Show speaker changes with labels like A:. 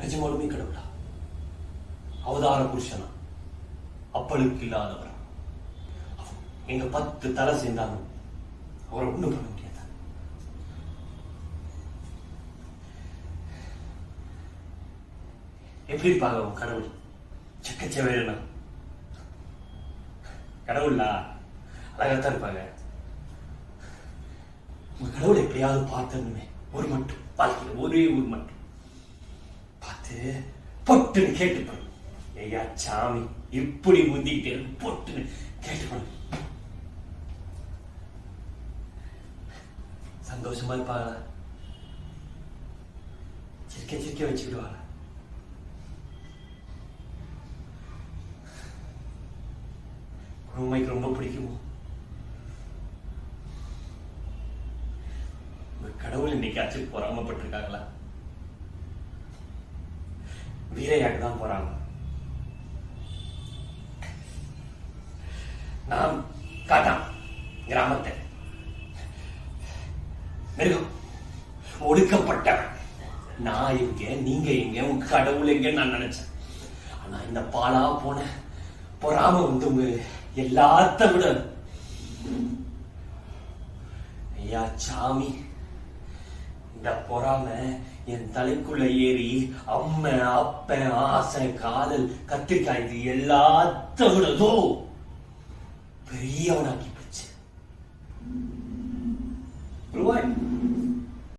A: நிஜமாலுமே கடவுளா? அவதார புருஷனா? அப்பளுக்கு இல்லாதவர். எங்க 10 தலை சேர்ந்தாலும் அவரை ஒண்ணும் பண்ண முடியாது. எப்படி இருப்பாங்க உன் கடவுள்? செக்கச்சவேனா கடவுளா? அழகாத்தான் இருப்பாங்க. உங்க கடவுளை எப்படியாவது பார்த்ததுமே ஒரு மட்டும் வாழ்க்கையில் ஒரே ஒரு மட்டும் பார்த்து பொட்டுன்னு கேட்டுப்பாங்க. ஐயா சாமி இப்படி முந்திக்கிட்டே பொட்டுன்னு கேட்டுப்பாங்க. சந்தோஷமா இருப்பாங்க. சிரிக்க சிரிக்க வச்சுக்கிடுவாங்க. உண்மைக்கு ரொம்ப பிடிக்குமோ? உங்க கடவுள் இன்னைக்காச்சும் பொறாமப்பட்டிருக்காங்களா? வீரையாக தான் போறாங்க. நான் காட்டான் கிராமத்தை மிருகம் ஒடுக்கப்பட்டவன். நான் எங்க, நீங்க எங்க, உங்க கடவுள் எங்க நான் நினைச்சேன். ஆனா இந்த பாலா போன பொறாம உங்க எல்லாத்த விட ஐயா சாமி, இந்த பொறாம என் தலைக்குள்ள ஏறி அம்மை அப்ப ஆசை காதல் கத்திரிக்காய் இது எல்லாத்த விடதோ பெரியவனாக்கி போச்சு.